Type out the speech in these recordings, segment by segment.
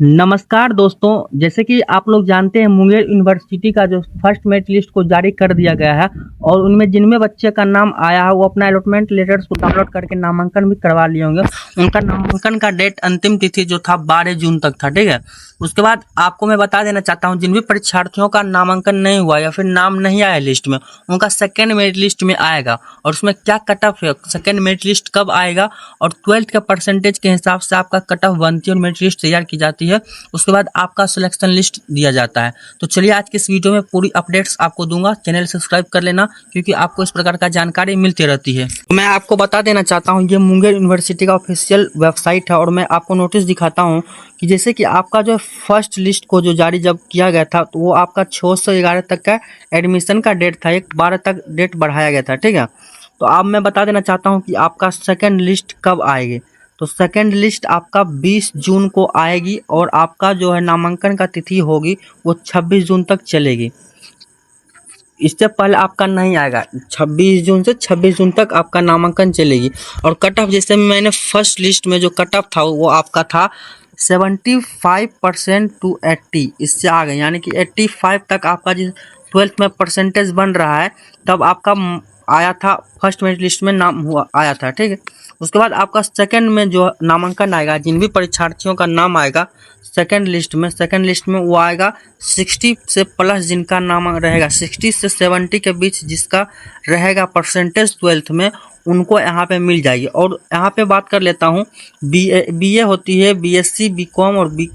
नमस्कार दोस्तों, जैसे कि आप लोग जानते हैं मुंगेर यूनिवर्सिटी का जो फर्स्ट मेरिट लिस्ट को जारी कर दिया गया है और उनमें जिनमें बच्चे का नाम आया है वो अपना अलॉटमेंट लेटर्स को डाउनलोड करके नामांकन भी करवा लिए होंगे। उनका नामांकन का डेट अंतिम तिथि जो था 12 जून तक था, ठीक है। उसके बाद आपको मैं बता देना चाहता हूँ जिन भी परीक्षार्थियों का नामांकन नहीं हुआ या फिर नाम नहीं आया लिस्ट में, उनका सेकेंड मेरिट लिस्ट में आएगा और उसमें क्या कट ऑफ है, सेकेंड मेरिट लिस्ट कब आएगा और 12th के परसेंटेज के हिसाब से आपका कट ऑफ बनती है और मेरिट लिस्ट तैयार की जाती है। उसके बाद आपका सिलेक्शन लिस्ट दिया जाता है। तो चलिए आज की इस वीडियो में पूरी अपडेट्स आपको दूंगा। चैनल सब्सक्राइब कर लेना क्योंकि आपको इस प्रकार का जानकारी मिलती रहती है। तो मैं आपको बता देना चाहता हूँ ये मुंगेर यूनिवर्सिटी का ऑफिशियल वेबसाइट है और मैं आपको नोटिस दिखाता हूँ कि जैसे कि आपका जो फर्स्ट लिस्ट को जो जारी जब किया गया था तो वो आपका 6 से 11 तक का एडमिशन का डेट था, एक 12 तक डेट बढ़ाया गया था, ठीक है। तो अब मैं बता देना चाहता हूँ कि आपका सेकेंड लिस्ट कब आएगी। तो सेकेंड लिस्ट आपका 20 जून को आएगी और आपका जो है नामांकन का तिथि होगी वो 26 जून तक चलेगी। इससे पहले आपका नहीं आएगा। 26 जून से 26 जून तक आपका नामांकन चलेगी और कट ऑफ जैसे मैंने फर्स्ट लिस्ट में जो कट ऑफ था वो आपका था 75% टू 80, इससे आ गए यानी कि 85 तक आपका जिस 12th में परसेंटेज बन रहा है तब आपका आया था, फर्स्ट मेरिट लिस्ट में नाम हुआ आया था, ठीक है। उसके बाद आपका सेकंड में जो नामांकन आएगा, जिन भी परीक्षार्थियों का नाम आएगा सेकंड लिस्ट में वो आएगा 60 से प्लस जिनका नाम रहेगा, 60 से 70 के बीच जिसका रहेगा परसेंटेज 12th में, उनको यहाँ पे मिल जाएगी। और यहाँ पे बात कर लेता हूँ, बीए होती है, बीएससी, बीकॉम और बी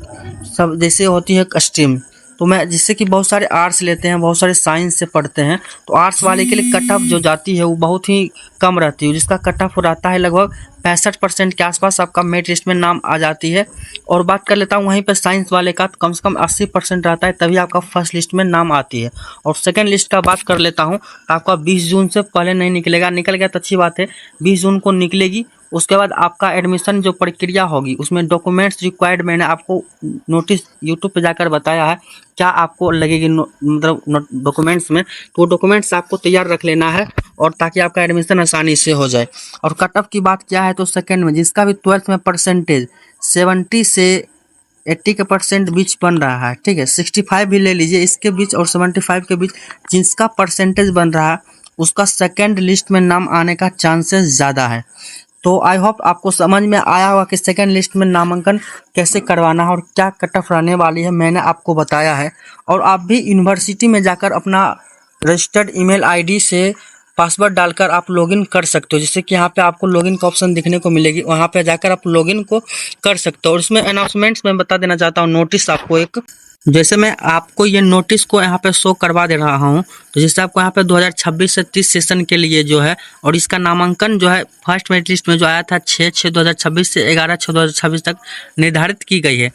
सब जैसे होती है स्ट्रीम। तो मैं जिससे कि बहुत सारे आर्ट्स लेते हैं, बहुत सारे साइंस से पढ़ते हैं, तो आर्ट्स वाले के लिए कट ऑफ जो जाती है वो बहुत ही कम रहती है, जिसका कट ऑफ रहता है लगभग 65% के आसपास आपका मेरिट लिस्ट में नाम आ जाती है। और बात कर लेता हूँ वहीं पर साइंस वाले का, तो कम से कम 80% रहता है तभी आपका फर्स्ट लिस्ट में नाम आती है। और सेकंड लिस्ट का बात कर लेता हूँ तो आपका 20 जून से पहले नहीं निकलेगा, निकल गया तो अच्छी बात है, 20 जून को निकलेगी। उसके बाद आपका एडमिशन जो प्रक्रिया होगी उसमें डॉक्यूमेंट्स रिक्वायर्ड मैंने आपको नोटिस यूट्यूब पे जाकर बताया है क्या आपको लगेगी, मतलब डॉक्यूमेंट्स में, तो डॉक्यूमेंट्स आपको तैयार रख लेना है और ताकि आपका एडमिशन आसानी से हो जाए। और कट ऑफ की बात क्या है तो सेकंड में जिसका भी 12th में परसेंटेज 70 से 80 के परसेंट बीच बन रहा है, ठीक है, 65 भी ले लीजिए इसके बीच और 75 के बीच जिसका परसेंटेज बन रहा है उसका सेकंड लिस्ट में नाम आने का चांसेस ज़्यादा है। तो आई होप आपको समझ में आया होगा कि सेकेंड लिस्ट में नामांकन कैसे करवाना है और क्या कट ऑफ रहने वाली है, मैंने आपको बताया है। और आप भी यूनिवर्सिटी में जाकर अपना रजिस्टर्ड ईमेल आईडी से पासवर्ड डालकर आप लॉगिन कर सकते हो, जैसे कि यहाँ पे आपको लॉगिन का ऑप्शन दिखने को मिलेगी, वहाँ पे जाकर आप लॉगिन को कर सकते हो। और इसमें अनाउंसमेंट्स में बता देना चाहता हूँ, नोटिस आपको एक, जैसे मैं आपको ये नोटिस को यहाँ पे शो करवा दे रहा हूँ, तो जैसे आपको यहाँ पे 2026 से 30 सेशन के लिए जो है, और इसका नामांकन जो है फर्स्ट मेरिट लिस्ट में जो आया था 6/6/2026 से 11/6/2026 तक निर्धारित की गई है।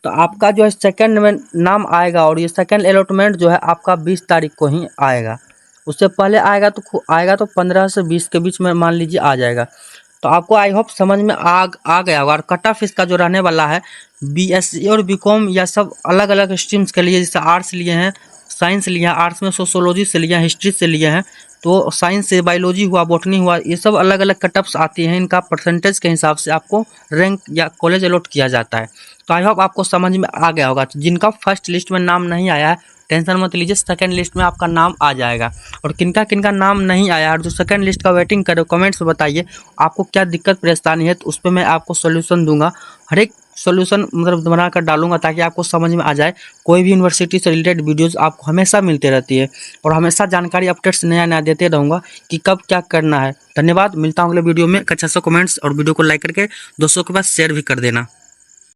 तो आपका जो है सेकंड में नाम आएगा और ये सेकंड अलॉटमेंट जो है आपका 20 तारीख को ही आएगा। उससे पहले आएगा तो 15 से 20 के बीच में मान लीजिए आ जाएगा। तो आपको आई होप समझ में आ गया होगा। और कट ऑफ इसका जो रहने वाला है, बीएससी और बीकॉम या सब अलग अलग स्ट्रीम्स के लिए, जैसे आर्ट्स लिए हैं, साइंस लिया है, आर्ट्स में सोशोलॉजी से लिया है, हिस्ट्री से लिए हैं, तो साइंस से बायोलॉजी हुआ, बॉटनी हुआ, ये सब अलग अलग कट ऑफ्स आती हैं। इनका परसेंटेज के हिसाब से आपको रैंक या कॉलेज अलॉट किया जाता है। तो आई होप आपको समझ में आ गया होगा। तो जिनका फर्स्ट लिस्ट में नाम नहीं आया है टेंशन मत लीजिए, सेकंड लिस्ट में आपका नाम आ जाएगा। और किनका किनका नाम नहीं आया और जो सेकंड लिस्ट का वेटिंग करो, कमेंट्स में बताइए आपको क्या दिक्कत परेशानी है, तो उस पर मैं आपको सोल्यूशन दूंगा। हर एक सोल्यूशन मतलब बना कर डालूंगा ताकि आपको समझ में आ जाए। कोई भी यूनिवर्सिटी से रिलेटेड वीडियोस आपको हमेशा मिलती रहती है और हमेशा जानकारी अपडेट्स नया नया देते रहूँगा कि कब क्या करना है। धन्यवाद, मिलता हूँ अगले वीडियो में। अच्छा सा कमेंट्स और वीडियो को लाइक करके दोस्तों के पास शेयर भी कर देना।